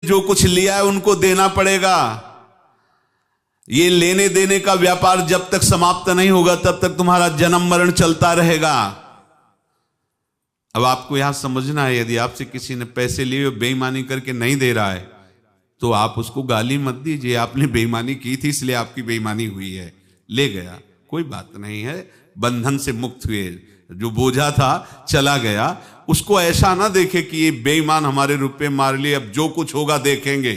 जो कुछ लिया है उनको देना पड़ेगा। ये लेने देने का व्यापार जब तक समाप्त नहीं होगा तब तक तुम्हारा जन्म मरण चलता रहेगा। अब आपको यहां समझना है, यदि आपसे किसी ने पैसे लिए और बेईमानी करके नहीं दे रहा है तो आप उसको गाली मत दीजिए, आपने बेईमानी की थी इसलिए आपकी बेईमानी हुई है, ले गया, कोई बात नहीं है, बंधन से मुक्त हुए, जो बोझा था चला गया। उसको ऐसा ना देखे कि ये बेईमान हमारे रुपए मार लिए, अब जो कुछ होगा देखेंगे।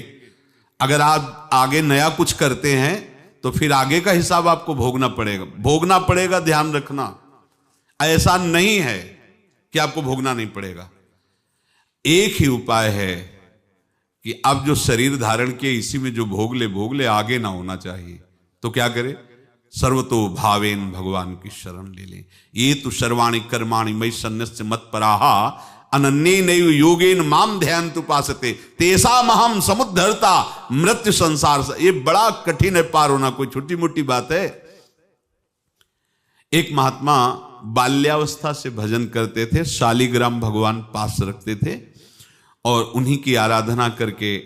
अगर आप आगे नया कुछ करते हैं तो फिर आगे का हिसाब आपको भोगना पड़ेगा, ध्यान रखना। ऐसा नहीं है कि आपको भोगना नहीं पड़ेगा। एक ही उपाय है कि अब जो शरीर धारण किए इसी में जो भोग ले, आगे ना होना चाहिए। तो क्या करे? सर्वतो भावेन भगवान की शरण ले लें। ये तो सर्वाणि कर्माणि मयि सन्न्यस्य मत्पराहा अनन्ये नैव योगेन माम ध्यायन्तु उपासते तेषामहं समुद्धर्ता मृत्यु संसार से। ये बड़ा कठिन है पार होना, कोई छोटी मोटी बात है। एक महात्मा बाल्यावस्था से भजन करते थे, शालिग्राम भगवान पास रखते थे और उन्हीं की आराधना करके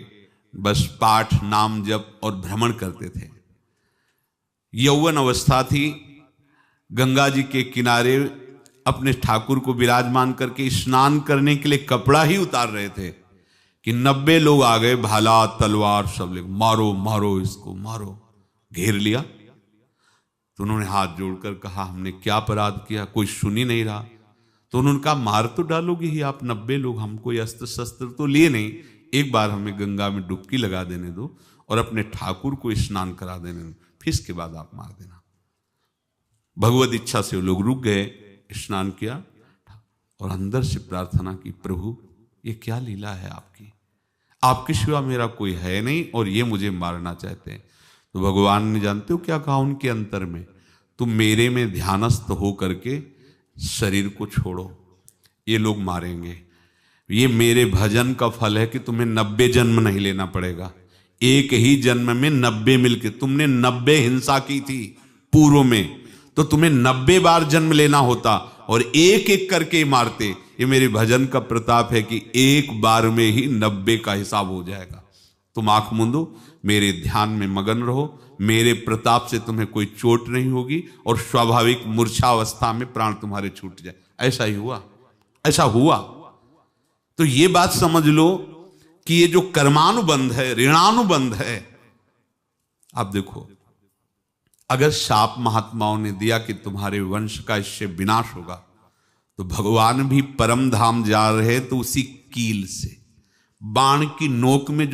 बस पाठ नाम जप और भ्रमण करते थे। यौवन अवस्था थी, गंगा जी के किनारे अपने ठाकुर को विराजमान करके स्नान करने के लिए कपड़ा ही उतार रहे थे कि 90 लोग आ गए, भाला तलवार सब ले, मारो मारो इसको मारो, घेर लिया। तो उन्होंने हाथ जोड़कर कहा हमने क्या अपराध किया, कोई सुन ही नहीं रहा। तो उन्होंने कहा मार तो डालोगे ही आप 90 लोग, हम कोई अस्त्र शस्त्र तो लिए नहीं, एक बार हमें गंगा में डुबकी लगा देने दो और अपने ठाकुर को स्नान करा देने दो, फिर इसके बाद आप मार देना। भगवत इच्छा से वो लोग रुक गए, स्नान किया और अंदर से प्रार्थना की, प्रभु ये क्या लीला है आपकी, आपके सिवा मेरा कोई है नहीं और ये मुझे मारना चाहते हैं। तो भगवान ने जानते हो क्या कहा उनके अंतर में, तुम मेरे में ध्यानस्थ हो करके शरीर को छोड़ो, ये लोग मारेंगे। ये मेरे भजन का फल है कि तुम्हें 90 जन्म नहीं लेना पड़ेगा, एक ही जन्म में 90 मिलके, तुमने 90 हिंसा की थी पूर्व में, तो तुम्हें 90 बार जन्म लेना होता और एक एक करके मारते। ये मेरे भजन का प्रताप है कि एक बार में ही 90 का हिसाब हो जाएगा। तुम आंख मूंदो, मेरे ध्यान में मगन रहो, मेरे प्रताप से तुम्हें कोई चोट नहीं होगी और स्वाभाविक मूर्छावस्था में प्राण तुम्हारे छूट जाए। ऐसा ही हुआ, ऐसा हुआ। तो ये बात समझ लो कि ये जो कर्मानुबंध है, ऋणानुबंध है। आप देखो, अगर शाप महात्माओं ने दिया कि तुम्हारे वंश का इससे विनाश होगा, तो भगवान भी परम धाम जा रहे तो उसी कील से बाण की नोक में